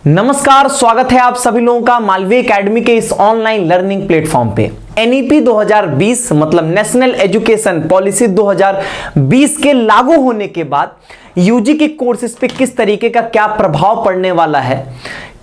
नमस्कार, स्वागत है आप सभी लोगों का मालवीय एकेडमी के इस ऑनलाइन लर्निंग प्लेटफॉर्म पे। एनईपी 2020 मतलब नेशनल एजुकेशन पॉलिसी 2020 के लागू होने के बाद यूजी के कोर्सेज पे किस तरीके का क्या प्रभाव पड़ने वाला है,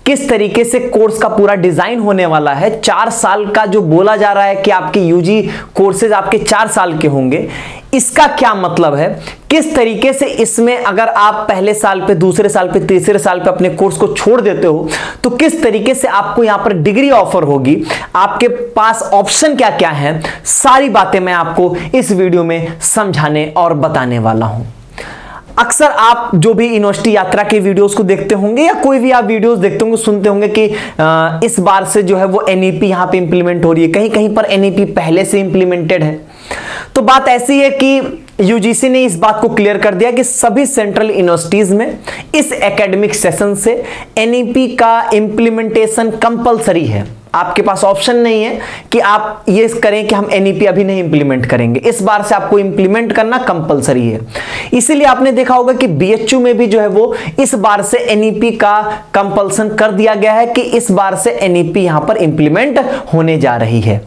किस तरीके से कोर्स का पूरा डिजाइन होने वाला है। 4 साल का जो बोला जा रहा है कि आपके यूजी कोर्सेज आपके 4 साल के होंगे, इसका क्या मतलब है, किस तरीके से इसमें अगर आप पहले साल पे, दूसरे साल पे, तीसरे साल पे अपने कोर्स को छोड़ देते हो तो किस तरीके से आपको यहां पर डिग्री ऑफर होगी, आपके पास ऑप्शन क्या क्या है, सारी बातें मैं आपको इस वीडियो में समझाने और बताने वाला हूं। अक्सर आप जो भी यूनिवर्सिटी यात्रा के वीडियोस को देखते होंगे या कोई भी आप वीडियोस देखते होंगे, सुनते होंगे कि इस बार से जो है वो एनईपी यहां पे इंप्लीमेंट हो रही है, कहीं कहीं पर एनईपी पहले से इंप्लीमेंटेड है। तो बात ऐसी है कि यूजीसी ने इस बात को क्लियर कर दिया कि सभी सेंट्रल यूनिवर्सिटीज में इस एकेडमिक सेशन से एनईपी का इंप्लीमेंटेशन कंपलसरी है। आपके पास ऑप्शन नहीं है कि आप ये करें कि हम एनईपी अभी नहीं इंप्लीमेंट करेंगे, इस बार से आपको इंप्लीमेंट करना कंपलसरी है। इसीलिए आपने देखा होगा कि बीएचयू में भी जो है वो इस बार से एनईपी का कंपल्सन कर दिया गया है कि इस बार से एनईपी यहां पर इंप्लीमेंट होने जा रही है।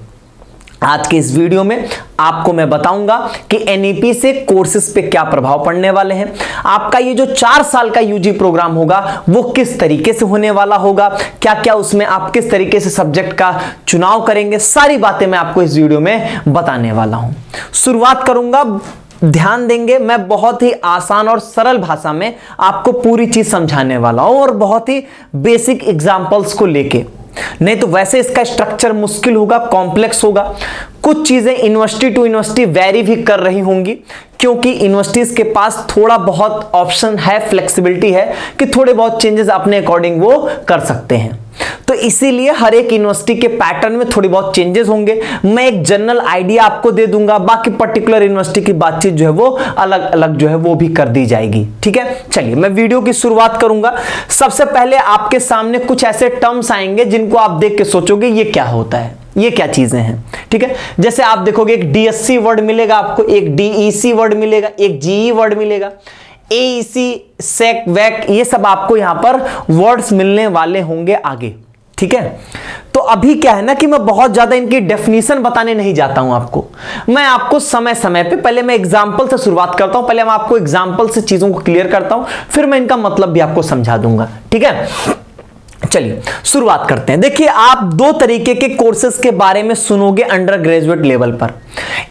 आज के इस वीडियो में आपको मैं बताऊंगा कि एनईपी से कोर्सेज पे क्या प्रभाव पड़ने वाले हैं, आपका ये जो 4 साल का यूजी प्रोग्राम होगा वो किस तरीके से होने वाला होगा, क्या क्या उसमें आप किस तरीके से सब्जेक्ट का चुनाव करेंगे, सारी बातें मैं आपको इस वीडियो में बताने वाला हूं। शुरुआत करूंगा, ध्यान देंगे, मैं बहुत ही आसान और सरल भाषा में आपको पूरी चीज समझाने वाला हूं और बहुत ही बेसिक एग्जांपल्स को लेके। नहीं तो वैसे इसका स्ट्रक्चर मुश्किल होगा, कॉम्प्लेक्स होगा। कुछ चीजें यूनिवर्सिटी टू यूनिवर्सिटी वेरी भी कर रही होंगी क्योंकि यूनिवर्सिटीज के पास थोड़ा बहुत ऑप्शन है, फ्लेक्सिबिलिटी है कि थोड़े बहुत चेंजेस अपने अकॉर्डिंग वो कर सकते हैं। तो इसीलिए हर एक यूनिवर्सिटी के पैटर्न में थोड़ी बहुत चेंजेस होंगे। मैं एक जनरल आइडिया आपको दे दूंगा, बाकी पर्टिकुलर यूनिवर्सिटी की बातचीत जो है वो अलग अलग जो है वो भी कर दी जाएगी। ठीक है, चलिए मैं वीडियो की शुरुआत करूंगा। सबसे पहले आपके सामने कुछ ऐसे टर्म्स आएंगे जिनको आप देख के सोचोगे ये क्या होता है, ये क्या चीजें हैं। ठीक है, जैसे आप देखोगे एक डीएससी वर्ड मिलेगा आपको, एक डीईसी वर्ड मिलेगा, एक जीई वर्ड मिलेगा, एईसी, सेक, वैक, ये सब आपको यहां पर वर्ड्स मिलने वाले होंगे आगे। ठीक है, तो अभी क्या है ना कि मैं बहुत ज्यादा इनकी डेफिनेशन बताने नहीं जाता हूं आपको, मैं आपको समय समय पे पहले मैं एग्जांपल से शुरुआत करता हूं, पहले मैं आपको एग्जांपल से चीजों को क्लियर करता हूं, फिर मैं इनका मतलब भी आपको समझा दूंगा। ठीक है, चलिए शुरुआत करते हैं। देखिए, आप 2 तरीके के कोर्सेज के बारे में सुनोगे अंडर ग्रेजुएट लेवल पर।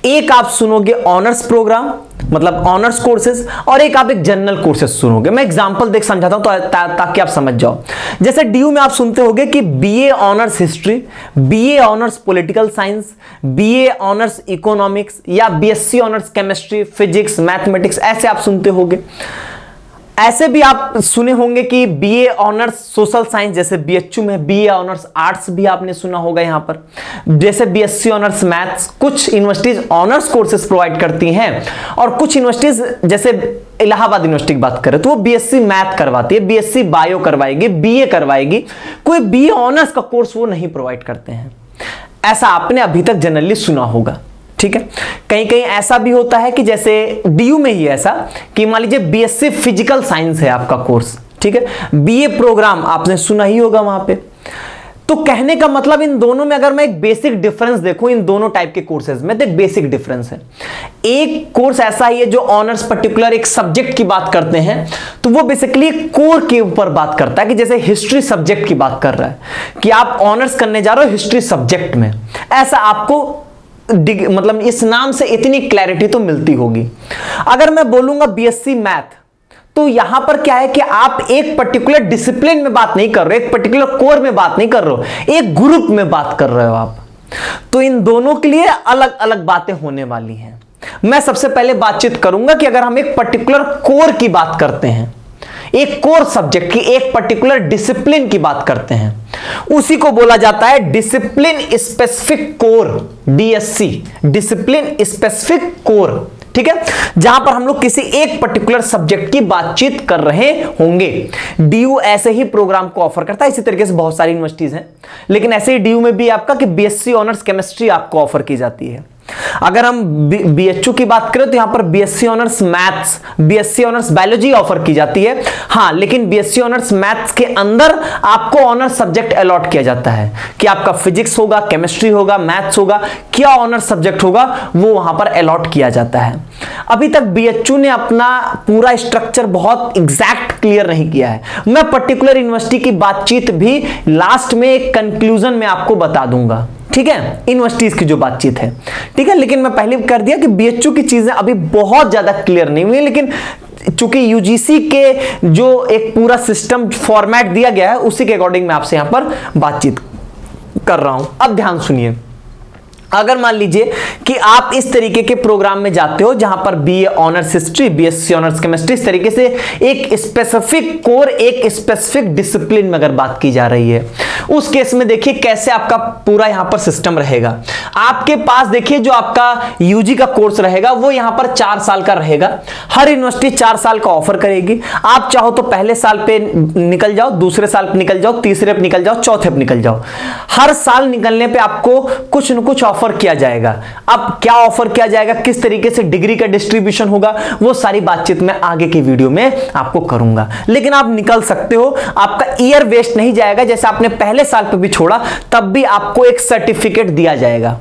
एक आप सुनोगे ऑनर्स प्रोग्राम मतलब ऑनर्स कोर्सेज, और एक आप एक जनरल कोर्सेज सुनोगे। मैं एग्जांपल देख समझाता हूं ताकि आप समझ जाओ। जैसे डीयू में आप सुनते होगे कि BA honours history, BA honours political science, BA honours economics या BSc honours chemistry, physics, mathematics, ऐसे आप सुनते होगे। ऐसे भी आप सुने होंगे कि बीए ऑनर्स सोशल साइंस, जैसे बीएचयू में बीए ऑनर्स आर्ट्स भी आपने सुना होगा यहां पर, जैसे बीएससी ऑनर्स मैथ्स। कुछ यूनिवर्सिटीज ऑनर्स कोर्सेज प्रोवाइड करती हैं और कुछ यूनिवर्सिटीज, जैसे इलाहाबाद यूनिवर्सिटी की बात करें तो वो बीएससी मैथ करवाती है, बीएससी बायो करवाएगी, बीए करवाएगी। कोई बीए ऑनर्स का कोर्स वो नहीं प्रोवाइड करते हैं, ऐसा आपने अभी तक जनरली सुना होगा। ठीक है, कहीं कहीं ऐसा भी होता है कि जैसे डीयू में ही ऐसा कि मान लीजिए बीएससी फिजिकल साइंस है आपका कोर्स। ठीक है, बीए प्रोग्राम आपने सुना ही होगा वहां पे। तो कहने का मतलब इन दोनों में अगर मैं एक बेसिक डिफरेंस देखूं, इन दोनों टाइप के कोर्सेज में, तो एक बेसिक डिफरेंस है। एक कोर्स ऐसा ही है जो ऑनर्स पर्टिकुलर एक सब्जेक्ट की बात करते हैं, तो वो बेसिकली कोर के ऊपर बात करता है कि जैसे हिस्ट्री सब्जेक्ट की बात कर रहा है कि आप ऑनर्स करने जा रहे हो हिस्ट्री सब्जेक्ट में, ऐसा आपको मतलब इस नाम से इतनी क्लैरिटी तो मिलती होगी। अगर मैं बोलूंगा बीएससी मैथ, तो यहां पर क्या है कि आप एक पर्टिकुलर डिसिप्लिन में बात नहीं कर रहे हो, एक पर्टिकुलर कोर में बात नहीं कर रहे हो, एक ग्रुप में बात कर रहे हो आप। तो इन दोनों के लिए अलग अलग बातें होने वाली हैं। मैं सबसे पहले बातचीत करूंगा कि अगर हम एक पर्टिकुलर कोर की बात करते हैं, एक कोर सब्जेक्ट की, एक पर्टिकुलर डिसिप्लिन की बात करते हैं, उसी को बोला जाता है discipline specific core, DSC, discipline specific core. ठीक है, जहां पर हम लोग किसी एक पर्टिकुलर सब्जेक्ट की बातचीत कर रहे होंगे। डीयू ऐसे ही प्रोग्राम को ऑफर करता है, इसी तरीके से बहुत सारी यूनिवर्सिटीज हैं, लेकिन ऐसे ही डीयू में भी आपका कि बीएससी ऑनर्स केमिस्ट्री आपको ऑफर की जाती है। अगर हम बीएचयू की बात करें तो यहां पर BSc honours maths, BSc honours biology offer की जाती है। हां, लेकिन बीएससी ऑनर्स मैथ्स के अंदर आपको ऑनर्स सब्जेक्ट अलॉट किया जाता है कि आपका फिजिक्स होगा, केमिस्ट्री होगा, मैथ्स होगा, क्या ऑनर्स सब्जेक्ट होगा वो वहां पर अलॉट किया जाता है। अभी तक बीएचयू ने अपना पूरा स्ट्रक्चर बहुत एग्जैक्ट क्लियर नहीं किया है। मैं पर्टिकुलर यूनिवर्सिटी की बातचीत भी लास्ट में एक कंक्लूजन में आपको बता दूंगा, ठीक है, यूनिवर्सिटीज की जो बातचीत है, ठीक है। लेकिन मैं पहले कर दिया कि बीएचयू की चीजें अभी बहुत ज्यादा क्लियर नहीं हुई, लेकिन चूंकि यूजीसी के जो एक पूरा सिस्टम फॉर्मेट दिया गया है उसी के अकॉर्डिंग मैं आपसे यहां पर बातचीत कर रहा हूं। अब ध्यान सुनिए, अगर मान लीजिए कि आप इस तरीके के प्रोग्राम में जाते हो जहां पर BA honours history, BSc honours chemistry, इस तरीके से एक स्पेसिफिक कोर, एक स्पेसिफिक डिसिप्लिन में अगर बात की जा रही है, उस केस में देखिए कैसे आपका पूरा यहां पर सिस्टम रहेगा। आपके पास देखिए जो आपका यूजी का कोर्स रहेगा वो यहां पर 4 साल का रहेगा। हर यूनिवर्सिटी 4 साल का ऑफर करेगी। आप चाहो तो पहले साल पे निकल जाओ, दूसरे साल पे निकल जाओ, तीसरे पे निकल जाओ, चौथे पे निकल जाओ। हर साल निकलने पे आपको कुछ न कुछ ऑफर किया जाएगा। अब क्या ऑफर किया जाएगा, किस तरीके से डिग्री का डिस्ट्रीब्यूशन होगा, वो सारी बातचीत मैं आगे की वीडियो में आपको करूंगा। लेकिन आप निकल सकते हो, आपका ईयर वेस्ट नहीं जाएगा। जैसे आपने पहले साल पे भी छोड़ा तब भी आपको एक सर्टिफिकेट दिया जाएगा,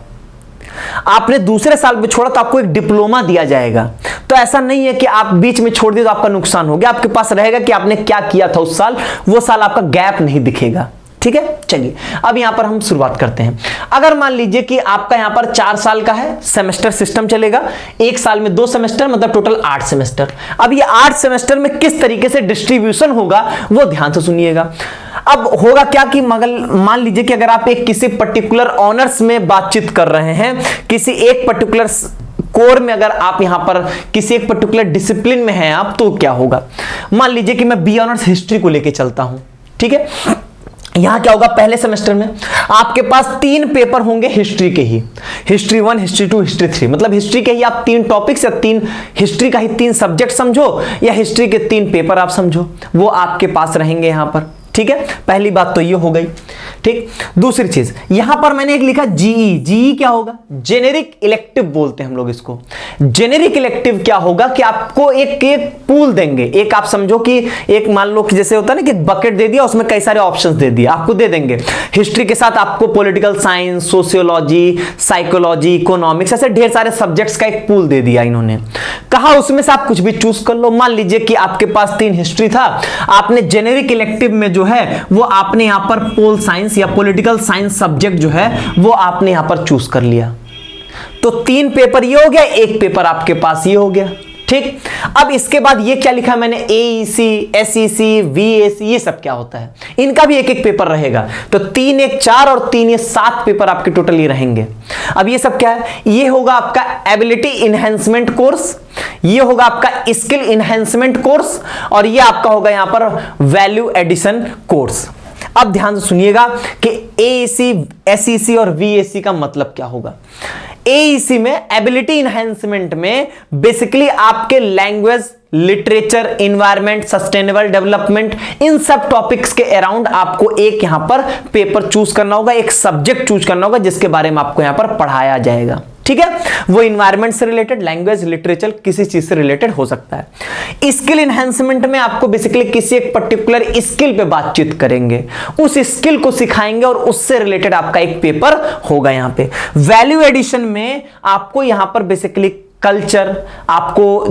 आपने दूसरे साल में छोड़ा तो आपको एक डिप्लोमा दिया जाएगा। तो ऐसा नहीं है कि आप बीच में छोड़ दिए तो आपका नुकसान हो गया, आपके पास रहेगा कि आपने क्या किया था उस साल, वो साल आपका गैप नहीं दिखेगा, ठीक है। चलिए अब यहां पर हम शुरुआत करते हैं। अगर मान लीजिए कि आपका यहां पर 4 साल का है, सेमेस्टर सिस्टम चलेगा, एक साल में 2 सेमेस्टर, मतलब टोटल 8 सेमेस्टर। अब ये 8 सेमेस्टर में किस तरीके से डिस्ट्रीब्यूशन होगा वो ध्यान से सुनिएगा। अब होगा क्या कि मान लीजिए कि अगर आप एक किसी पर्टिकुलर ऑनर्स में बातचीत कर रहे हैं, किसी एक पर्टिकुलर कोर में, अगर आप यहां पर किसी एक पर्टिकुलर डिसिप्लिन में हैं आप, तो क्या होगा। मान लीजिए कि मैं बी ऑनर्स हिस्ट्री को लेके चलता हूं, ठीक है। यहां क्या होगा, पहले सेमेस्टर में आपके पास 3 पेपर होंगे हिस्ट्री के ही, हिस्ट्री 1, हिस्ट्री 2, हिस्ट्री 3। मतलब हिस्ट्री के ही आप 3 टॉपिक्स या 3 हिस्ट्री का ही 3 सब्जेक्ट समझो, या हिस्ट्री के 3 पेपर आप समझो, वो आपके पास रहेंगे यहां पर, ठीक है। पहली बात तो ये हो गई, ठीक। दूसरी चीज यहां पर मैंने एक लिखा जीई। जीई क्या होगा, जेनेरिक इलेक्टिव बोलते हैं हम लोग इसको। जेनेरिक इलेक्टिव क्या होगा कि आपको एक पूल देंगे, एक आप समझो कि एक मान लो कि जैसे होता है ना कि बकेट दे दिया, उसमें कई सारे ऑप्शंस दे दिए, आपको दे देंगे। हिस्ट्री के साथ आपको political science, sociology, psychology, economics, ऐसे ढेर सारे सब्जेक्ट्स का एक पूल दे दिया इन्होंने। कहा उसमें से आप कुछ भी चूज कर लो। मान लीजिए कि आपके पास 3 हिस्ट्री था, आपने जेनेरिक इलेक्टिव में जो है वो आपने यहां पर पोल साइंस या पॉलिटिकल साइंस सब्जेक्ट जो है वो आपने यहां पर चूज कर लिया। तो 3 पेपर ये हो गया, एक पेपर आपके पास ये हो गया, ठीक। अब इसके बाद ये क्या लिखा मैंने, एईसी, एसईसी, वीएसी, ये सब क्या होता है, इनका भी एक एक पेपर रहेगा। तो 3 1 4 और 3 ये 7 पेपर आपके टोटल ये रहेंगे। अब ये सब क्या है, ये होगा आपका एबिलिटी इनहेंसमेंट कोर्स, ये होगा आपका स्किल इनहेंसमेंट कोर्स, और ये आपका होगा यहां पर वैल्यू एडिशन कोर्स। अब ध्यान से सुनिएगा कि एईसी, एसईसी और वीएसी का मतलब क्या होगा। एईसी में, एबिलिटी इनहेंसमेंट में, बेसिकली आपके language, literature, environment, sustainable development, इन सब टॉपिक्स के अराउंड आपको एक यहां पर पेपर चूज करना होगा, एक सब्जेक्ट चूज करना होगा जिसके बारे में आपको यहां पर पढ़ाया जाएगा, ठीक है। वो इन्वायरमेंट से रिलेटेड, लैंग्वेज, लिटरेचर, किसी चीज से रिलेटेड हो सकता है। स्किल एनहांसमेंट में आपको बेसिकली किसी एक पर्टिकुलर स्किल पे बातचीत करेंगे, उस स्किल को सिखाएंगे और उससे रिलेटेड आपका एक पेपर होगा यहां पे। वैल्यू एडिशन में आपको यहां पर बेसिकली कल्चर, आपको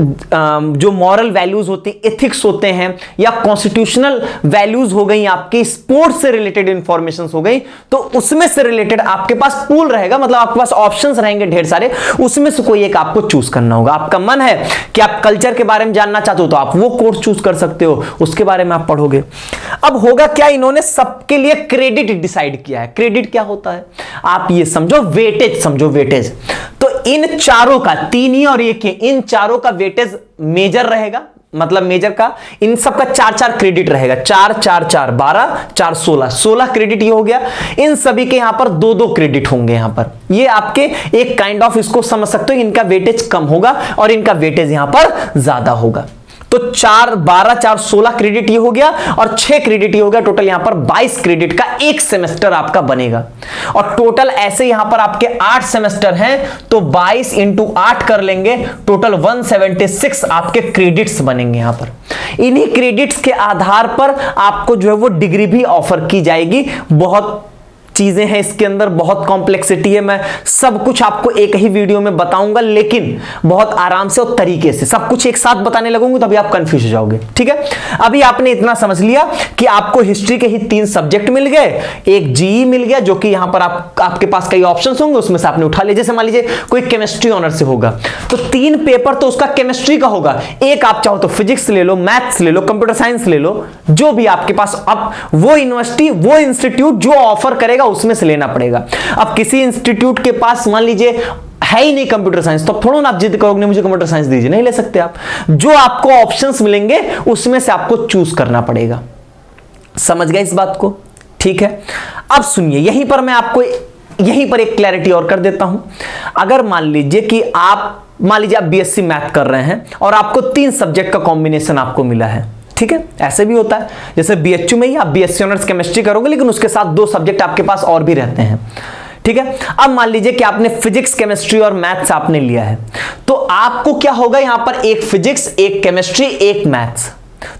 जो मॉरल वैल्यूज होती हैं, एथिक्स होते हैं, या कॉन्स्टिट्यूशनल वैल्यूज हो गई, आपकी स्पोर्ट्स से रिलेटेड इंफॉर्मेशन हो गई, तो उसमें से रिलेटेड आपके पास पूल रहेगा, मतलब आपके पास ऑप्शंस रहेंगे ढेर सारे, उसमें से कोई एक आपको चूज करना होगा। आपका मन है कि आप कल्चर के बारे में जानना चाहते हो तो आप वो कोर्स चूज कर सकते हो, उसके बारे में आप पढ़ोगे। अब होगा क्या, इन्होंने सबके लिए क्रेडिट डिसाइड किया है। क्रेडिट क्या होता है, आप ये समझो वेटेज, समझो वेटेज। तो इन चारों का, 3 और 1 इन चारों का वेटेज मेजर रहेगा, मतलब मेजर का इन सब का 4-4 क्रेडिट रहेगा। 4 4 4 12 4 16 क्रेडिट ये हो गया। इन सभी के यहां पर 2-2 क्रेडिट होंगे यहां पर। ये आपके एक काइंड ऑफ इसको समझ सकते हो, इनका वेटेज कम होगा और इनका वेटेज यहां पर ज्यादा होगा। तो 4 12 4 16 क्रेडिट ये हो गया और 6 क्रेडिट ये हो गया। टोटल यहां पर 22 क्रेडिट का एक सेमेस्टर आपका बनेगा। और टोटल ऐसे यहां पर आपके 8 सेमेस्टर हैं, तो 22 इंटू 8 कर लेंगे, टोटल 176 आपके क्रेडिट्स बनेंगे यहां पर। इन्हीं क्रेडिट्स के आधार पर आपको जो है वो डिग्री भी ऑफर की जाएगी। बहुत चीजें हैं इसके अंदर, बहुत कॉम्प्लेक्सिटी है, मैं सब कुछ आपको एक ही वीडियो में बताऊंगा, लेकिन बहुत आराम से और तरीके से सब कुछ एक साथ बताने लगूंगा तभी आप कंफ्यूज हो जाओगे। ठीक है, अभी आपने इतना समझ लिया कि आपको हिस्ट्री के ही 3 सब्जेक्ट मिल गए, एक जीई मिल गया जो कि यहां पर आपके पास कई ऑप्शंस होंगे, उसमें से आपने उठा लिया। जैसे मान लीजिए कोई केमिस्ट्री ऑनर से होगा तो 3 पेपर तो उसका केमिस्ट्री का होगा, एक आप चाहो तो फिजिक्स ले लो, मैथ्स ले लो, कंप्यूटर साइंस ले लो, जो भी आपके पास। अब वो यूनिवर्सिटी, वो इंस्टीट्यूट जो ऑफर करेगा उसमें से लेना पड़ेगा। अब किसी इंस्टीट्यूट के पास मान लीजिए है ही नहीं कंप्यूटर साइंस, तो थोड़ा ना आप जिद करोगे मुझे कंप्यूटर साइंस दीजिए, नहीं ले सकते आप। जो आपको ऑप्शंस मिलेंगे उसमें से आपको चूज करना पड़ेगा। समझ गए इस बात को? ठीक है, अब सुनिए, यहीं पर मैं आपको यहीं पर एक क्लैरिटी और कर देता हूं। अगर मान लीजिए कि आप बीएससी मैथ कर रहे हैं और आपको 3 सब्जेक्ट का कॉम्बिनेशन आपको मिला है, ठीक है, ऐसे भी होता है। जैसे बीएचयू में ही आप बीएससी ऑनर्स केमिस्ट्री करोगे, लेकिन उसके साथ 2 सब्जेक्ट आपके पास और भी रहते हैं। ठीक है, अब मान लीजिए कि आपने फिजिक्स, केमिस्ट्री और मैथ्स आपने लिया है, तो आपको क्या होगा, यहां पर एक फिजिक्स, एक केमिस्ट्री, एक मैथ्स,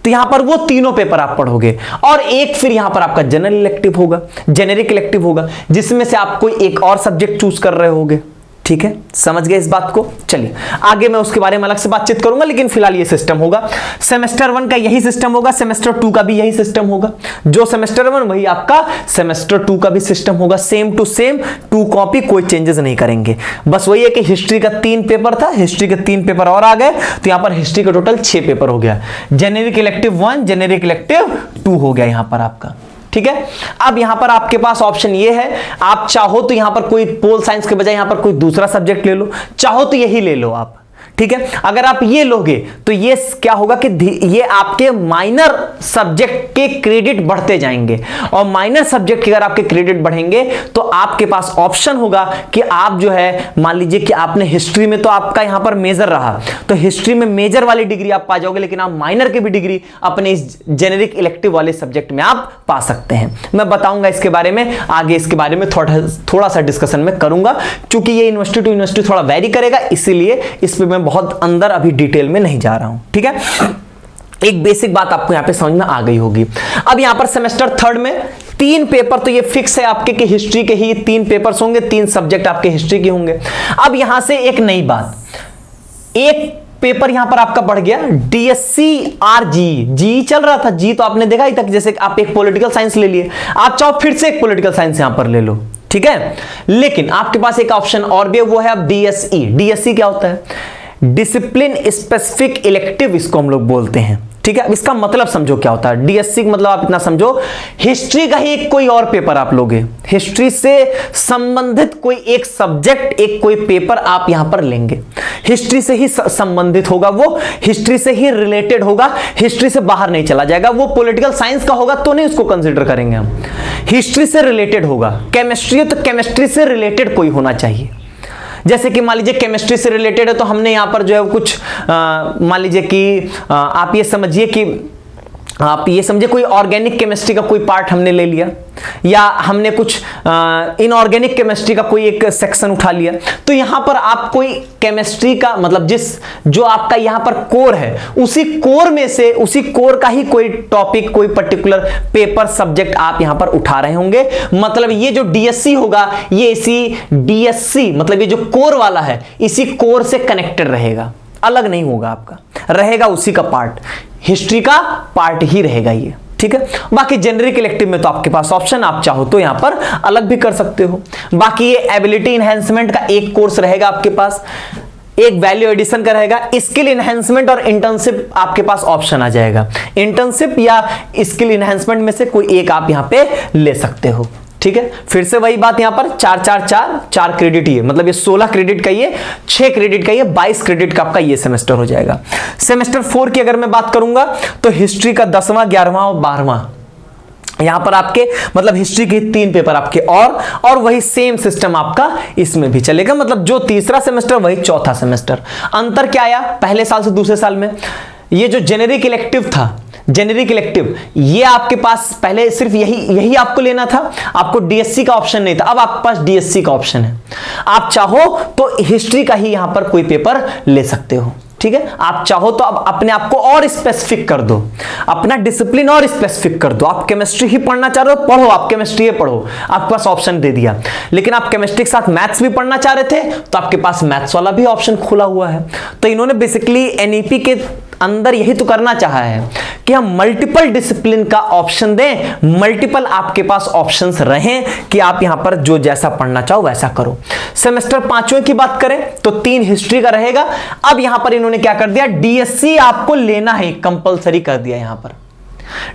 तो यहां पर वो तीनों पेपर आप पढ़ोगे। और एक फिर यहां पर आपका जनरल इलेक्टिव होगा, जेनेरिक इलेक्टिव होगा, जिसमें से आप कोई एक और सब्जेक्ट चूज कर रहे होगे। ठीक है, समझ गए इस बात को? चलिए आगे मैं उसके बारे में अलग से बातचीत करूंगा, लेकिन फिलहाल ये सिस्टम होगा। सेमेस्टर 1 का यही सिस्टम होगा, सेमेस्टर 2 का भी यही सिस्टम होगा। जो सेमेस्टर 1 वही आपका सेमेस्टर 2 का भी सिस्टम होगा, सेम टू सेम, 2 कॉपी, कोई चेंजेस नहीं करेंगे। बस वही है कि हिस्ट्री का 3 पेपर था, हिस्ट्री के 3 पेपर और आ गए, तो यहां पर हिस्ट्री का टोटल 6 पेपर हो गया। जेनेरिक इलेक्टिव 1, जेनेरिक इलेक्टिव 2 हो गया यहां पर आपका। ठीक है, अब यहां पर आपके पास ऑप्शन ये है, आप चाहो तो यहां पर कोई पोल साइंस के बजाय यहां पर कोई दूसरा सब्जेक्ट ले लो, चाहो तो यही ले लो आप। ठीक है, अगर आप ये लोगे तो ये क्या होगा कि ये आपके माइनर सब्जेक्ट के क्रेडिट बढ़ते जाएंगे, और माइनर सब्जेक्ट के अगर आपके क्रेडिट बढ़ेंगे तो आपके पास ऑप्शन होगा कि आप जो है, मान लीजिए कि आपने हिस्ट्री में तो आपका यहां पर मेजर रहा, तो हिस्ट्री में मेजर वाली डिग्री आप पा जाओगे, लेकिन आप माइनर की भी डिग्री अपने इस जेनेरिक इलेक्टिव वाले सब्जेक्ट में आप पा सकते हैं। मैं बताऊंगा इसके बारे में आगे, इसके बारे में थोड़ा सा डिस्कशन में करूंगा, क्योंकि ये यूनिवर्सिटी टू यूनिवर्सिटी थोड़ा वेरी करेगा, इसीलिए इस पर मैं बहुत अंदर अभी डिटेल में नहीं जा रहा हूं। ठीक है, एक बेसिक बात आपको यहां पे समझ में आ गई होगी। अब यहां पर सेमेस्टर 3 में 3 पेपर तो ये फिक्स है आपके कि हिस्ट्री के ही 3 पेपर्स होंगे, 3 सब्जेक्ट आपके हिस्ट्री के होंगे। अब यहां से एक नई बात, एक पेपर यहां पर आपका बढ़ गया, डीएससी आर जी चल रहा था, जी तो आपने देखा ही था, जैसे आप एक पॉलिटिकल साइंस ले लिए, आप चाहो फिर से एक पॉलिटिकल साइंस यहां पर ले लो। ठीक है, लेकिन आपके पास एक ऑप्शन और भी है, वो है अब डीएसई। डीएसई क्या होता है? डिसिप्लिन स्पेसिफिक इलेक्टिव, इसको हम लोग बोलते हैं। ठीक है, अब इसका मतलब समझो क्या होता है। डीएससी मतलब आप इतना समझो, हिस्ट्री का ही कोई और पेपर आप लोगे, हिस्ट्री से संबंधित कोई एक सब्जेक्ट, एक कोई पेपर आप यहां पर लेंगे, हिस्ट्री से ही संबंधित होगा, वो हिस्ट्री से ही रिलेटेड होगा, हिस्ट्री से बाहर नहीं चला जाएगा। वो पॉलिटिकल साइंस का होगा तो नहीं उसको कंसिडर करेंगे हम, हिस्ट्री से रिलेटेड होगा। केमिस्ट्री तो केमिस्ट्री से रिलेटेड कोई होना चाहिए। जैसे कि मान लीजिए केमिस्ट्री से रिलेटेड है, तो हमने यहां पर जो है कुछ मान लीजिए कि आप ये समझिए कोई ऑर्गेनिक केमिस्ट्री का कोई पार्ट हमने ले लिया, या हमने कुछ इनऑर्गेनिक केमिस्ट्री का कोई एक सेक्शन उठा लिया, तो यहां पर आप कोई केमिस्ट्री का मतलब जो आपका यहां पर कोर है, उसी कोर में से, उसी कोर का ही कोई टॉपिक, कोई पर्टिकुलर पेपर, सब्जेक्ट आप यहां पर उठा रहे होंगे। मतलब ये जो डीएससी होगा, ये इसी डीएससी मतलब ये जो कोर वाला है, इसी कोर से कनेक्टेड रहेगा, अलग नहीं होगा आपका, रहेगा उसी का पार्ट, हिस्ट्री का पार्ट ही रहेगा ये। ठीक है, बाकी जेनरिक इलेक्टिव में तो आपके पास ऑप्शन, आप चाहो तो यहां पर अलग भी कर सकते हो। बाकी ये एबिलिटी इनहैंसमेंट का एक कोर्स रहेगा आपके पास, एक वैल्यू एडिशन का रहेगा, स्किल इनहैंसमेंट और इंटर्नशिप आपके पास ऑप्शन आ जाएगा। इंटर्नशिप या स्किल इनहैंसमेंट में से कोई एक आप यहां पे ले सकते हो। ठीक है, फिर से वही बात, यहां पर 4 क्रेडिट ही है, मतलब ये 16 क्रेडिट का ये, 6 क्रेडिट का ये, 22 क्रेडिट का आपका ये सेमेस्टर हो जाएगा। सेमेस्टर 4 की अगर मैं बात करूंगा तो हिस्ट्री का 10वां, 11वां और 12वां, यहां पर आपके मतलब हिस्ट्री के 3 पेपर आपके, और वही सेम सिस्टम आपका इसमें भी चलेगा। मतलब जो तीसरा सेमेस्टर वही चौथा सेमेस्टर। अंतर क्या आया पहले साल से दूसरे साल में? ये जो जेनेरिक इलेक्टिव था, जेनेरिक इलेक्टिव, ये आपके पास पहले सिर्फ यही आपको लेना था, आपको डीएससी का ऑप्शन नहीं था। अब आपके पास डीएससी का ऑप्शन है, आप चाहो तो हिस्ट्री का ही यहां पर कोई पेपर ले सकते हो, ठीक है। आप चाहो तो अब अपने आप को और स्पेसिफिक कर दो, अपना डिसिप्लिन और स्पेसिफिक कर दो। आप केमिस्ट्री ही पढ़ना चाह रहे हो, पढ़ो, आप केमिस्ट्री ही पढ़ो, आपके पास ऑप्शन दे दिया। लेकिन आप केमिस्ट्री के साथ मैथ्स भी पढ़ना चाह रहे थे तो आपके पास मैथ्स वाला भी ऑप्शन खुला हुआ है। तो इन्होंने बेसिकली एनईपी के अंदर यही तो करना चाहा है कि हम मल्टीपल डिसिप्लिन का ऑप्शन दें, मल्टीपल आपके पास ऑप्शंस रहें कि आप यहां पर जो जैसा पढ़ना चाहो वैसा करो। सेमेस्टर 5वें की बात करें तो 3 हिस्ट्री का रहेगा। अब यहां पर इन्होंने क्या कर दिया, डीएससी आपको लेना है, कंपलसरी कर दिया यहां पर।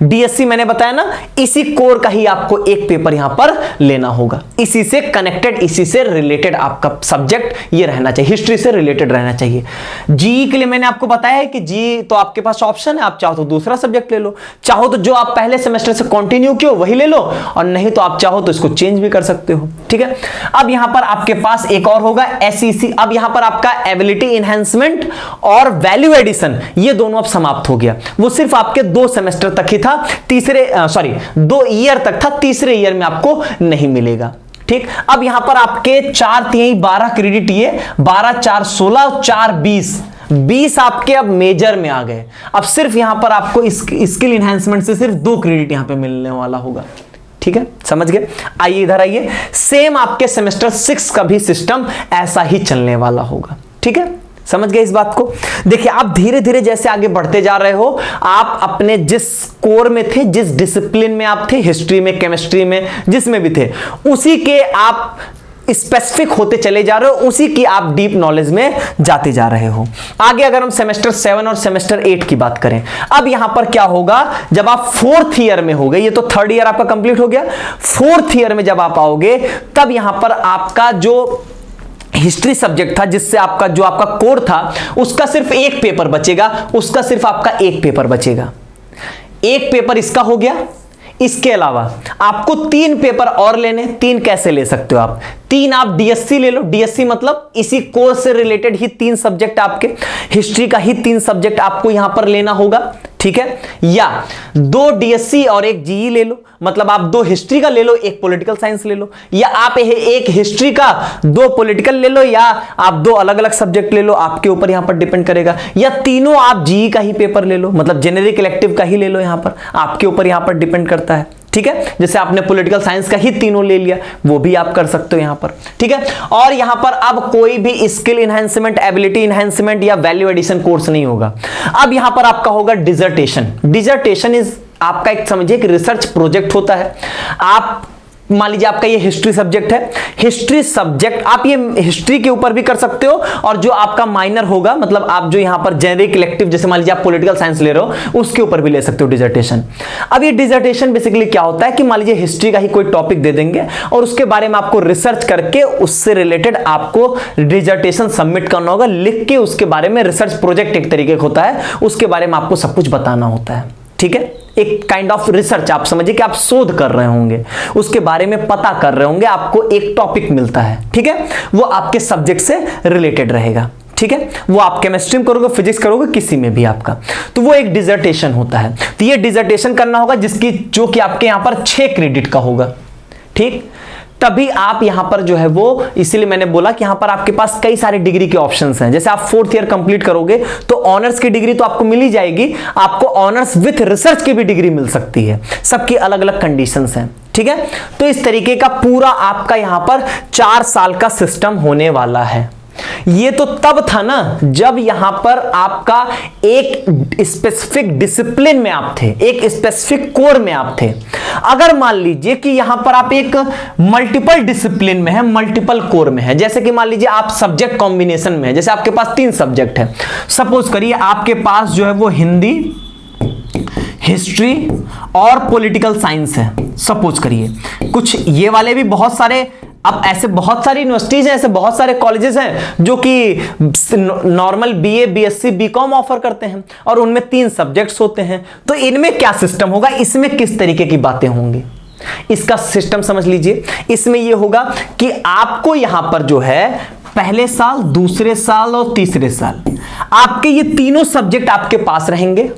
डीएससी मैंने बताया ना, इसी कोर का ही आपको एक पेपर यहां पर लेना होगा, इसी से कनेक्टेड, इसी से रिलेटेड आपका सब्जेक्ट ये रहना चाहिए, हिस्ट्री से रिलेटेड रहना चाहिए। जीई के लिए मैंने आपको बताया है कि जीई तो आपके पास ऑप्शन है, आप चाहो तो दूसरा सब्जेक्ट ले लो, चाहो तो जो आप पहले सेमेस्टर से कंटिन्यू किए वही ले लो, और नहीं तो आप चाहो तो इसको चेंज भी कर सकते हो, ठीक है। अब यहां पर आपके पास एक और होगा एसईसी। अब यहां पर आपका एबिलिटी इनहैंसमेंट और वैल्यू एडिशन, ये दोनों अब समाप्त हो गया। वो सिर्फ आपके 2 सेमेस्टर तक ही था, 2 ईयर तक था, तीसरे ईयर में आपको नहीं मिलेगा, ठीक। अब यहां पर आपके 4×3=12 क्रेडिट, ये 12 4 16 4 20 आपके अब मेजर में आ गए। अब सिर्फ यहां पर आपको स्किल इनहैंसमेंट से सिर्फ 2 क्रेडिट यहां पे मिलने वाला होगा, ठीक है, समझ गए। आइए इधर आइए, सेम आपके सेमेस्टर 6 का भी सिस्टम ऐसा ही चलने वाला होगा, ठीक है, समझ गए इस बात को। देखिए आप धीरे धीरे जैसे आगे बढ़ते जा रहे हो, आप अपने जिस कोर में थे, जिस डिसिप्लिन में आप थे, हिस्ट्री में, केमिस्ट्री में, जिसमें भी थे, उसी के आप स्पेसिफिक होते चले जा रहे हो, उसी की आप डीप नॉलेज में जाते जा रहे हो। आगे अगर हम सेमेस्टर 7 और सेमेस्टर 8 की बात करें, अब यहां पर क्या होगा, जब आप 4th ईयर में हो गए, ये तो 3rd ईयर आपका कंप्लीट हो गया, 4th ईयर में जब आप आओगे, तब यहां पर आपका जो हिस्ट्री सब्जेक्ट था, जिससे आपका जो आपका कोर था, उसका सिर्फ एक पेपर बचेगा, उसका सिर्फ आपका एक पेपर बचेगा। एक पेपर इसका हो गया, इसके अलावा आपको 3 पेपर और लेने। 3 कैसे ले सकते हो आप? 3 आप डीएससी ले लो। डीएससी मतलब इसी कोर्स से रिलेटेड ही 3 सब्जेक्ट, आपके हिस्ट्री का ही 3 सब्जेक्ट आपको यहां पर लेना होगा, ठीक है। या 2 डीएससी और 1 जीई ले लो, मतलब आप 2 हिस्ट्री का ले लो, 1 पॉलिटिकल साइंस ले लो, या आप 1 हिस्ट्री का 2 पॉलिटिकल ले लो, या आप 2 अलग अलग सब्जेक्ट ले लो, आपके ऊपर यहां पर डिपेंड करेगा। या तीनों आप जीई का ही पेपर ले लो, मतलब जेनेरिक इलेक्टिव का ही ले लो, यहां पर आपके ऊपर यहां पर डिपेंड करता है, ठीक है। जैसे आपने पॉलिटिकल साइंस का ही तीनों ले लिया, वो भी आप कर सकते हो यहां पर, ठीक है। और यहां पर अब कोई भी स्किल इनहैंसमेंट, एबिलिटी इनहैंसमेंट या वैल्यू एडिशन कोर्स नहीं होगा। अब यहां पर आपका होगा डिसर्टेशन। डिसर्टेशन इज आपका एक समझिए कि रिसर्च प्रोजेक्ट होता है। आप मान लीजिए आपका ये हिस्ट्री सब्जेक्ट है, हिस्ट्री सब्जेक्ट आप ये हिस्ट्री के ऊपर भी कर सकते हो, और जो आपका माइनर होगा, मतलब आप जो यहां पर जेनेरिक इलेक्टिव, जैसे मान लीजिए आप पॉलिटिकल साइंस ले रहे हो, उसके ऊपर भी ले सकते हो डिसर्टेशन। अब ये डिसर्टेशन बेसिकली क्या होता है कि मान लीजिए हिस्ट्री का ही कोई टॉपिक दे देंगे और उसके बारे में आपको रिसर्च करके उससे रिलेटेड आपको डिसर्टेशन सबमिट करना होगा, लिख के उसके बारे में। रिसर्च प्रोजेक्ट एक तरीके का होता है, उसके बारे में आपको सब कुछ बताना होता है, ठीक है। एक काइंड ऑफ रिसर्च, आप समझिए कि आप शोध कर रहे होंगे, उसके बारे में पता कर रहे होंगे, आपको एक टॉपिक मिलता है, ठीक है, वो आपके सब्जेक्ट से रिलेटेड रहेगा, ठीक है। वो आप केमिस्ट्री में करोगे, फिजिक्स करोगे, किसी में भी आपका, तो वो एक डिसर्टेशन होता है। तो ये डिसर्टेशन करना होगा जो कि आपके यहां पर 6 क्रेडिट का होगा, ठीक। तभी आप यहां पर जो है वो, इसीलिए मैंने बोला कि यहां पर आपके पास कई सारे डिग्री के ऑप्शंस हैं। जैसे आप 4th ईयर कंप्लीट करोगे तो ऑनर्स की डिग्री तो आपको मिल ही जाएगी, आपको ऑनर्स विथ रिसर्च की भी डिग्री मिल सकती है, सबकी अलग अलग कंडीशंस हैं, ठीक है। तो इस तरीके का पूरा आपका यहां पर 4 साल का सिस्टम होने वाला है। ये तो तब था ना जब यहां पर आपका एक स्पेसिफिक डिसिप्लिन में आप थे, एक स्पेसिफिक कोर में आप थे। अगर मान लीजिए कि यहां पर आप एक मल्टीपल डिसिप्लिन में है, मल्टीपल कोर में है, जैसे कि मान लीजिए आप सब्जेक्ट कॉम्बिनेशन में है, जैसे आपके पास 3 सब्जेक्ट है, सपोज करिए आपके पास जो है वो हिंदी, हिस्ट्री और पॉलिटिकल साइंस है, सपोज करिए। कुछ ये वाले भी बहुत सारे, अब ऐसे बहुत सारी यूनिवर्सिटीज हैं, ऐसे बहुत सारे कॉलेजेस हैं जो कि normal BA, BSc, BCom offer करते हैं, और उनमें 3 सब्जेक्ट्स होते हैं। तो इनमें क्या सिस्टम होगा, इसमें किस तरीके की बातें होंगी, इसका सिस्टम समझ लीजिए। इसमें यह होगा कि आपको यहां पर जो है पहले साल, दूसरे साल और तीसरे साल आपके ये तीनों सब्जेक्ट आपके पास रहेंगे।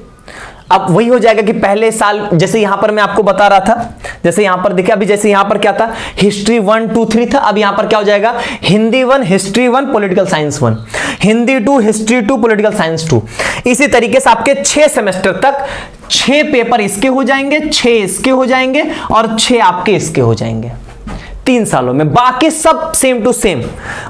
अब वही हो जाएगा कि पहले साल, जैसे यहां पर मैं आपको बता रहा था, जैसे यहां पर देखिए, अभी जैसे यहां पर क्या था, हिस्ट्री 1 2 3 था, अब यहां पर क्या हो जाएगा, Hindi 1, history 1, political science 1, Hindi 2, history 2, political science 2। इसी तरीके से आपके 6 सेमेस्टर तक 6 पेपर इसके हो जाएंगे, 6 इसके हो जाएंगे और 6 आपके इसके हो जाएंगे 3 सालों में। बाकी सब सेम टू सेम,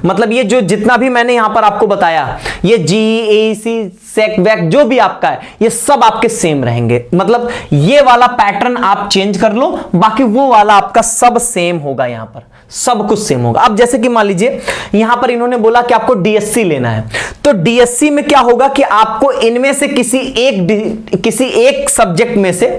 मतलब ये जो जितना भी मैंने यहां पर आपको बताया, ये GEC सेक वैक जो भी आपका है, ये सब आपके सेम रहेंगे। मतलब ये वाला पैटर्न आप चेंज कर लो, बाकी वो वाला आपका सब सेम होगा, यहां पर सब कुछ सेम होगा। अब जैसे कि मान लीजिए यहां पर इन्होंने बोला कि आपको DSC लेना है, तो DSC में क्या होगा कि आपको इनमें से किसी एक सब्जेक्ट में से,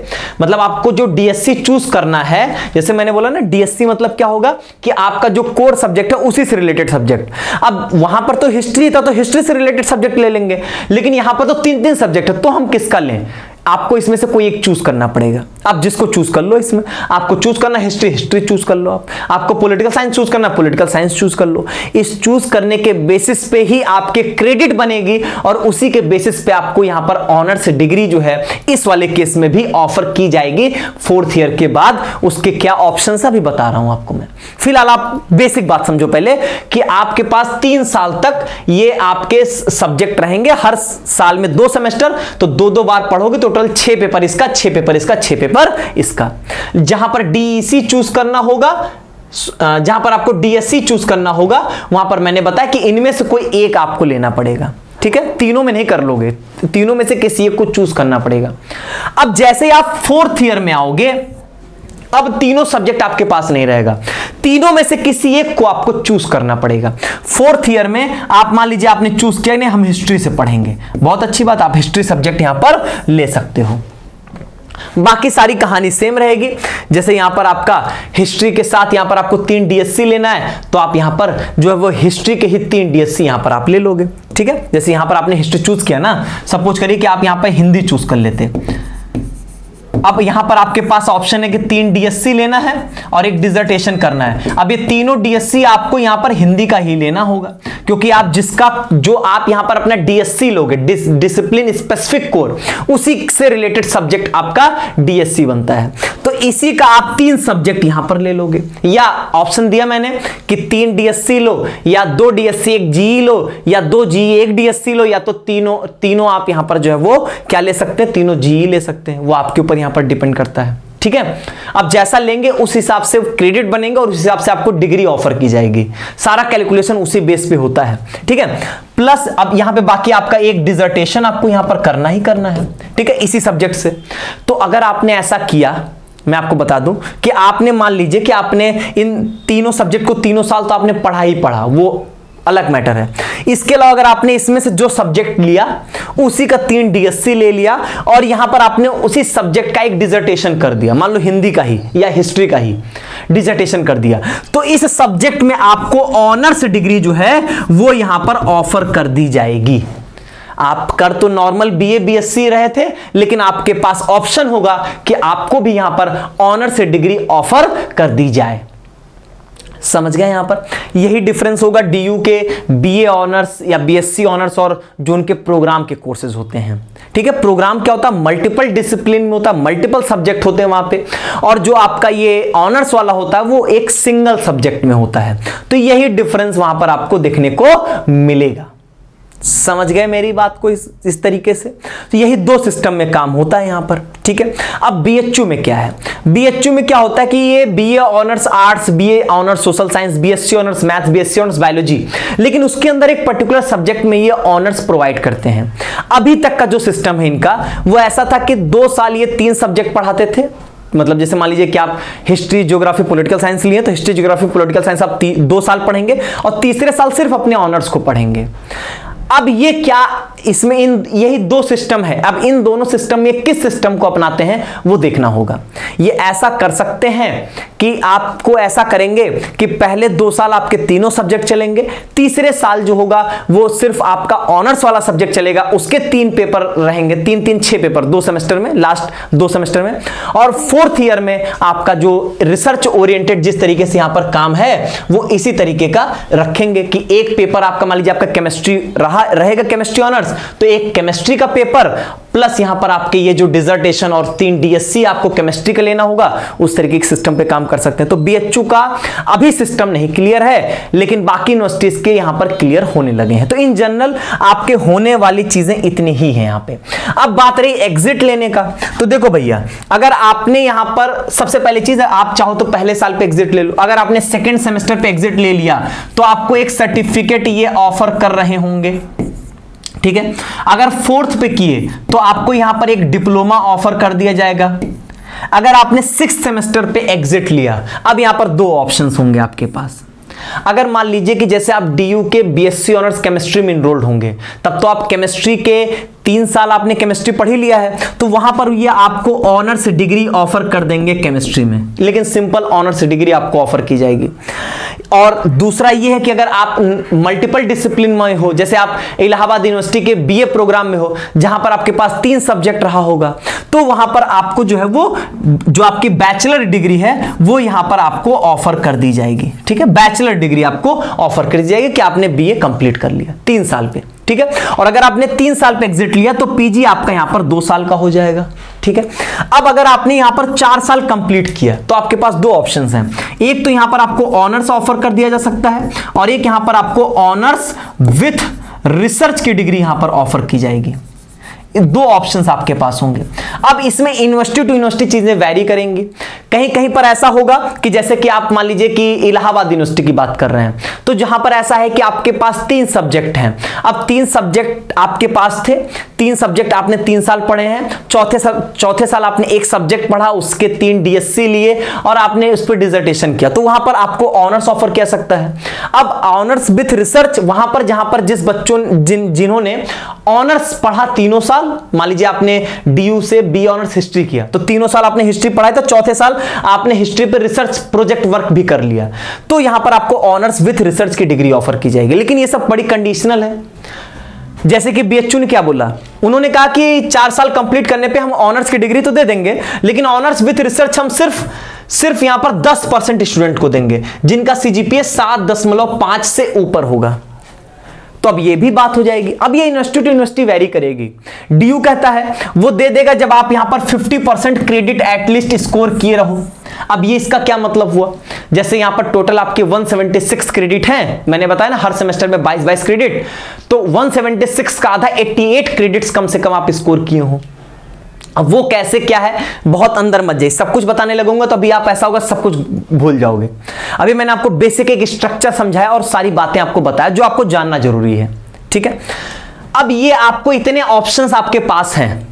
मतलब आपको जो DSC चूज करना है, जैसे मैंने बोला ना DSC मतलब क्या होगा कि आपका जो कोर सब्जेक्ट है उसी से रिलेटेड सब्जेक्ट। अब वहां पर तो हिस्ट्री था, तो हिस्ट्री से रिलेटेड सब्जेक्ट ले लेंगे, लेकिन यहां पर तो 3 सब्जेक्ट है, तो हम किसका लें? आपको इसमें से कोई एक चूज करना पड़ेगा। आप जिसको चूज कर लो, इसमें आपको चूज करना हिस्ट्री चूज कर लो, आपको पॉलिटिकल साइंस चूज करना पॉलिटिकल साइंस चूज कर लो। इस चूज करने के बेसिस पे ही आपके क्रेडिट बनेगी और उसी के बेसिस पे आपको यहां पर ऑनर्स डिग्री जो है इस वाले केस में भी ऑफर की जाएगी 4th ईयर के बाद। उसके क्या ऑप्शन अभी बता रहा हूं आपको मैं। फिलहाल आप बेसिक बात समझो पहले कि आपके पास 3 साल तक ये आपके सब्जेक्ट रहेंगे, हर साल में 2 सेमेस्टर, तो 2 बार पढ़ोगे, टोटल 6 पेपर इसका, 6 पेपर इसका, 6 पेपर इसका। जहां पर DEC चूज करना होगा, जहां पर आपको DSC चूज करना होगा, वहां पर मैंने बताया कि इनमें से कोई एक आपको लेना पड़ेगा। ठीक है, तीनों में नहीं कर लोगे, तीनों में से किसी एक को चूज करना पड़ेगा। अब जैसे ही आप 4th ईयर में आओगे, अब तीनों सब्जेक्ट आपके पास नहीं रहेगा, तीनों में से किसी एक को आपको चूज करना पड़ेगा। 4th ईयर में आप मान लीजिए आपने चूज किया नहीं, हम हिस्ट्री से पढ़ेंगे, बहुत अच्छी बात, आप हिस्ट्री सब्जेक्ट यहां पर ले सकते हो। बाकी सारी कहानी सेम रहेगी। जैसे यहां पर आपका हिस्ट्री के साथ यहां पर आपको 3 DSC लेना है, तो आप यहां पर जो है वो हिस्ट्री के ही 3 DSC यहां पर आप ले लोगे। ठीक है, जैसे यहां पर आपने हिस्ट्री चूज किया ना, सपोज करिए कि आप यहां पर हिंदी चूज कर लेते। अब यहां पर आपके पास ऑप्शन है कि 3 DSC लेना है और एक डिसर्टेशन करना है। अब ये तीनों DSC आपको यहां पर हिंदी का ही लेना होगा, क्योंकि आप जो आप यहां पर अपना DSC लोगे, डिसिप्लिन स्पेसिफिक कोर, उसी से रिलेटेड सब्जेक्ट आपका DSC बनता है। तो इसी का आप 3 सब्जेक्ट यहां पर ले लोगे, या ऑप्शन दिया मैंने कि 3 DSC लो, या 2 DSC 1 GE लो, या 2 GE 1 DSC लो, या तो तीनों आप यहां पर जो है वो क्या ले सकते हैं, तीनों GE ले सकते हैं। वो आपके ऊपर पर डिपेंड करता है। ठीक है, अब जैसा लेंगे उस हिसाब से क्रेडिट बनेंगे और उस हिसाब से आपको डिग्री ऑफर की जाएगी। सारा कैलकुलेशन उसी बेस पे होता है। ठीक है, प्लस अब यहां पे बाकी आपका एक डिसर्टेशन आपको यहां पर करना ही करना है। ठीक है, इसी सब्जेक्ट से। तो अगर आपने ऐसा किया, मैं आपको बता दूं कि आपने मान लीजिए कि आपने इन तीनों सब्जेक्ट को 3 साल तो आपने पढ़ा ही पढ़ा, वो अलग मैटर है। इसके अलावा अगर आपने इसमें से जो सब्जेक्ट लिया उसी का 3 DSC ले लिया और यहां पर आपने उसी सब्जेक्ट का एक डिसर्टेशन कर दिया, मान लो हिंदी का ही या हिस्ट्री का ही डिसर्टेशन कर दिया, तो इस सब्जेक्ट में आपको ऑनर्स डिग्री जो है वो यहां पर ऑफर कर दी जाएगी। आप कर तो नॉर्मल BA BSc रहे थे, लेकिन आपके पास ऑप्शन होगा कि आपको भी यहां पर ऑनर्स डिग्री ऑफर कर दी जाए। समझ गए? यहां पर यही डिफरेंस होगा DU के BA ऑनर्स या BSc ऑनर्स और जो उनके प्रोग्राम के कोर्सेज होते हैं। ठीक है, प्रोग्राम क्या होता है, मल्टीपल डिसिप्लिन में होता है, मल्टीपल सब्जेक्ट होते हैं वहां पे, और जो आपका ये ऑनर्स वाला होता है वो एक सिंगल सब्जेक्ट में होता है। तो यही डिफरेंस वहां पर आपको देखने को मिलेगा। समझ गए मेरी बात को इस तरीके से? तो यही 2 सिस्टम में काम होता है यहां पर। ठीक है, अब BHU में क्या है? BHU में क्या होता है कि ये BA honours arts, BA honours social science, BSc honours maths, BSc honours biology, लेकिन उसके अंदर एक पर्टिकुलर सब्जेक्ट में ये ऑनर्स प्रोवाइड करते हैं। अभी तक का जो सिस्टम है इनका वो ऐसा था कि 2 साल ये 3 सब्जेक्ट पढ़ाते थे। मतलब जैसे मान लीजिए कि आप हिस्ट्री, ज्योग्राफी, पॉलिटिकल साइंस लिए तो हिस्ट्री, ज्योग्राफी, पॉलिटिकल साइंस आप 2 साल पढ़ेंगे और तीसरे साल सिर्फ अपने ऑनर्स को पढ़ेंगे। अब ये क्या, इसमें यही 2 सिस्टम है। अब इन दोनों सिस्टम में किस सिस्टम को अपनाते हैं वो देखना होगा। ये ऐसा कर सकते हैं कि आपको ऐसा करेंगे कि पहले 2 साल आपके तीनों सब्जेक्ट चलेंगे, तीसरे साल जो होगा वो सिर्फ आपका ऑनर्स वाला सब्जेक्ट चलेगा, उसके 3 पेपर रहेंगे, 3-3-6 पेपर 2 सेमेस्टर में, लास्ट 2 सेमेस्टर में। और 4th ईयर में आपका जो रिसर्च ओरिएंटेड जिस तरीके से यहां पर काम है वो इसी तरीके का रखेंगे कि एक पेपर आपका, मान लीजिए आपका केमिस्ट्री रहेगा, केमिस्ट्री ऑनर्स, तो एक केमिस्ट्री का पेपर प्लस यहां पर आपके ये जो डिसर्टेशन और 3 डीएससी आपको केमिस्ट्री का लेना होगा, उस तरीके के सिस्टम पे काम कर सकते हैं। तो बीएचयू का अभी सिस्टम नहीं क्लियर है, लेकिन बाकी यूनिवर्सिटीज के यहां पर क्लियर होने लगे हैं। तो इन जनरल आपके होने वाली चीजें इतनी ही हैं यहां पे। अब बात रही एग्जिट लेने का, तो देखो भैया, अगर आपने यहां पर सबसे पहली चीज, आप चाहो तो पहले साल पे एग्जिट ले लो। अगर आपने सेकेंड सेमेस्टर पे एग्जिट ले लिया तो आपको एक सर्टिफिकेट ये ऑफर कर रहे होंगे, ठीक है। अगर 4th पे किए तो आपको यहां पर एक डिप्लोमा ऑफर कर दिया जाएगा। अगर आपने 6th सेमेस्टर पे एग्जिट लिया, अब यहां पर 2 ऑप्शंस होंगे आपके पास। अगर मान लीजिए कि जैसे आप डीयू के बीएससी ऑनर्स केमिस्ट्री में इनरोल्ड होंगे, तब तो आप केमिस्ट्री के 3 साल आपने केमिस्ट्री पढ़ ही लिया है, तो वहां पर ये आपको ऑनर्स डिग्री ऑफर कर देंगे केमिस्ट्री में, लेकिन सिंपल ऑनर्स डिग्री आपको ऑफर की जाएगी। और दूसरा ये है कि अगर आप मल्टीपल डिसिप्लिन में हो, जैसे आप इलाहाबाद यूनिवर्सिटी के बीए प्रोग्राम में हो जहां पर आपके पास 3 सब्जेक्ट रहा होगा, तो वहां पर आपको जो है वो जो आपकी बैचलर डिग्री है वो यहां पर आपको ऑफर कर दी जाएगी, ठीक है। बैचलर डिग्री आपको ऑफर कर दी जाएगी कि आपने बीए कंप्लीट कर लिया 3 साल पे, ठीक है। और अगर आपने 3 साल पे एग्जिट लिया तो पीजी आपका यहां पर 2 साल का हो जाएगा, ठीक है। अब अगर आपने यहां पर 4 साल कंप्लीट किया तो आपके पास 2 ऑप्शंस हैं। एक तो यहां पर आपको ऑनर्स ऑफर कर दिया जा सकता है, और एक यहां पर आपको ऑनर्स विथ रिसर्च की डिग्री यहां पर ऑफर की जाएगी। 2 ऑप्शंस आपके पास होंगे। अब इसमें यूनिवर्सिटी टू यूनिवर्सिटी चीजें वैरी करेंगी। कहीं कहीं पर ऐसा होगा कि जैसे कि आप मान लीजिए कि इलाहाबाद यूनिवर्सिटी की बात कर रहे हैं, तो जहां पर ऐसा है कि आपके पास 3 सब्जेक्ट हैं। अब 3 सब्जेक्ट आपके पास थे, 3 सब्जेक्ट आपने 3 साल पढ़े हैं, चौथे साल आपने एक सब्जेक्ट पढ़ा, उसके 3 डीएससी लिए और आपने उस पर डिसर्टेशन किया, तो वहां पर आपको ऑनर्स ऑफर किया सकता है। अब ऑनर्स विथ रिसर्च वहां पर जहां पर जिस बच्चों जिन्होंने ऑनर्स पढ़ा 3 साल, मान लीजिए आपने डीयू से बी ऑनर्स हिस्ट्री किया, तो 3 साल आपने हिस्ट्री पढ़ाई, तो चौथे साल आपने हिस्ट्री पर रिसर्च प्रोजेक्ट वर्क भी कर लिया, तो यहां पर आपको ऑनर्स विथ रिसर्च की डिग्री ऑफर की जाएगी। लेकिन ये सब बड़ी कंडीशनल है। जैसे कि बीएचयू ने क्या बोला, उन्होंने कहा कि 4 साल कंप्लीट करने पे हम ऑनर्स की डिग्री तो दे देंगे, लेकिन ऑनर्स विथ रिसर्च हम सिर्फ यहां पर 10% स्टूडेंट को देंगे जिनका सीजीपीए 7.5 से ऊपर होगा। तो अब ये भी बात हो जाएगी। अब ये यूनिवर्सिटी टू यूनिवर्सिटी वेरी करेगी। डीयू कहता है वो दे देगा जब आप यहां पर 50% क्रेडिट एटलीस्ट स्कोर किए रहो। अब ये इसका क्या मतलब हुआ, जैसे यहां पर टोटल आपके 176 क्रेडिट हैं, मैंने बताया ना हर सेमेस्टर में 22 क्रेडिट, तो 176 का आधा 88 क्रेडिट्स कम से कम आप स्कोर किए हो। अब वो कैसे क्या है बहुत अंदर मत जाइए, सब कुछ बताने लगूंगा तो अभी आप ऐसा होगा सब कुछ भूल जाओगे। अभी मैंने आपको बेसिक एक स्ट्रक्चर समझाया और सारी बातें आपको बताया जो आपको जानना जरूरी है, ठीक है। अब ये आपको इतने ऑप्शंस आपके पास हैं,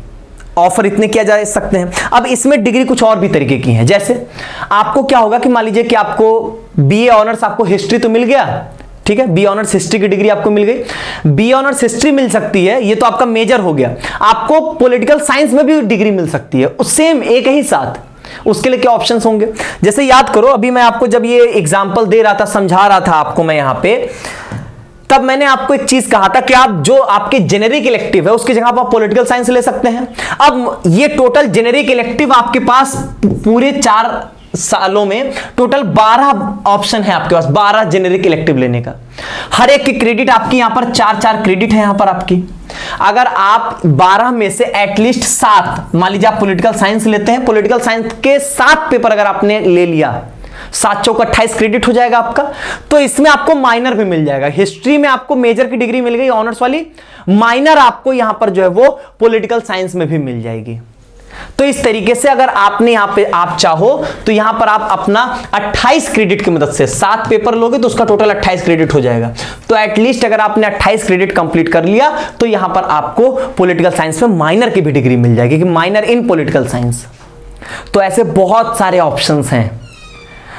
ऑफर इतने किया जा सकते हैं। अब इसमें डिग्री कुछ और भी तरीके की हैं। जैसे आपको क्या होगा कि मान लीजिए कि आपको बीए ऑनर्स आपको हिस्ट्री तो मिल गया, ठीक है, बी ऑनर्स हिस्ट्री की डिग्री आपको मिल गई। बी ऑनर्स हिस्ट्री मिल सकती है, ये तो आपका मेजर हो गया। आपको पॉलिटिकल साइंस में भी डिग्री मिल सकती है उस सेम एक ही साथ। उसके लिए क्या ऑप्शंस होंगे, जैसे याद करो अभी मैं आपको जब ये एग्जांपल दे रहा था, समझा रहा था आपको मैं यहां पे, तब मैंने आपको एक चीज कहा था कि आप जो आपके जेनेरिक इलेक्टिव है उसकी जगह पर आप पॉलिटिकल साइंस ले सकते हैं। अब ये टोटल जेनेरिक इलेक्टिव आपके पास पूरे 4 सालों में टोटल 12 ऑप्शन है आपके पास, 12 जेनेरिक इलेक्टिव लेने का। हर एक की क्रेडिट आपकी यहां पर 4-4 क्रेडिट है यहां पर आपकी। अगर आप 12 में से एटलीस्ट 7, मान लीजिए आप पॉलिटिकल साइंस लेते हैं, पॉलिटिकल साइंस के 7 पेपर अगर आपने ले लिया, 7 चौक 28 क्रेडिट हो जाएगा आपका। तो इसमें आपको माइनर भी मिल जाएगा। हिस्ट्री में आपको मेजर की डिग्री मिल गई ऑनर्स वाली, माइनर आपको यहां पर जो है वो पॉलिटिकल साइंस में भी मिल जाएगी। तो इस तरीके से अगर आपने यहां पे आप चाहो तो यहां पर आप अपना 28 क्रेडिट की मदद से 7 पेपर लोगे तो उसका टोटल 28 क्रेडिट हो जाएगा। तो एटलीस्ट अगर आपने 28 क्रेडिट कंप्लीट कर लिया तो यहां पर आपको पॉलिटिकल साइंस में माइनर की भी डिग्री मिल जाएगी कि माइनर इन पॉलिटिकल साइंस। तो ऐसे बहुत सारे ऑप्शंस हैं।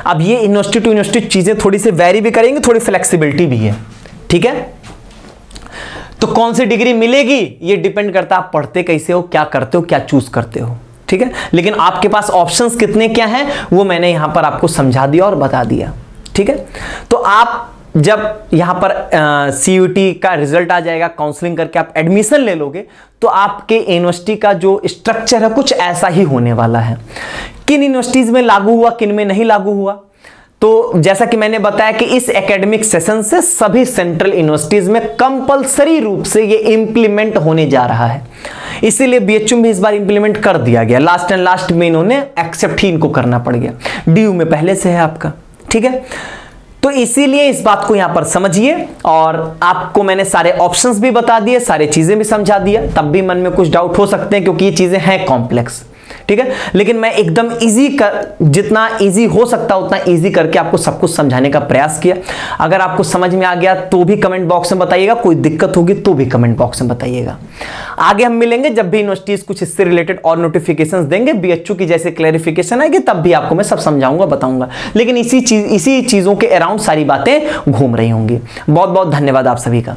अब ये यूनिवर्सिटी टू यूनिवर्सिटी चीजें थोड़ी सी वेरी भी करेंगे, थोड़ी फ्लेक्सिबिलिटी भी है, ठीक है। तो कौन सी डिग्री मिलेगी ये डिपेंड करता है आप पढ़ते कैसे हो, क्या करते हो, क्या चूज करते हो, ठीक है। लेकिन आपके पास ऑप्शंस कितने क्या हैं वो मैंने यहां पर आपको समझा दिया और बता दिया, ठीक है। तो आप जब यहां पर CUET का रिजल्ट आ जाएगा, काउंसलिंग करके आप एडमिशन ले लोगे, तो आपके यूनिवर्सिटी का जो स्ट्रक्चर है कुछ ऐसा ही होने वाला है। किन यूनिवर्सिटीज में लागू हुआ, किन में नहीं लागू हुआ, तो जैसा कि मैंने बताया कि इस एकेडमिक सेशन से सभी सेंट्रल यूनिवर्सिटीज में कंपलसरी रूप से ये इंप्लीमेंट होने जा रहा है। इसीलिए BHU में इस बार इंप्लीमेंट कर दिया गया, लास्ट एंड लास्ट में इन्होंने एक्सेप्ट ही इनको करना पड़ गया। DU में पहले से है आपका, ठीक है। तो इसीलिए इस बात को यहां पर समझिए, और आपको मैंने सारे ऑप्शंस भी बता दिए, सारी चीजें भी समझा दिया। तब भी मन में कुछ डाउट हो सकते हैं क्योंकि ये चीजें हैं कॉम्प्लेक्स, ठीक है। लेकिन मैं एकदम इजी जितना इजी हो सकता उतना इजी करके आपको सब कुछ समझाने का प्रयास किया। अगर आपको समझ में आ गया तो भी कमेंट बॉक्स में बताइएगा, कोई दिक्कत होगी तो भी कमेंट बॉक्स में बताइएगा। आगे हम मिलेंगे जब भी यूनिवर्सिटीज कुछ इससे रिलेटेड और नोटिफिकेशंस देंगे, BHU की जैसे क्लैरिफिकेशन आएगी तब भी आपको मैं सब समझाऊंगा, बताऊंगा। लेकिन इसी चीजों के अराउंड सारी बातें घूम रही होंगी। बहुत बहुत धन्यवाद आप सभी का।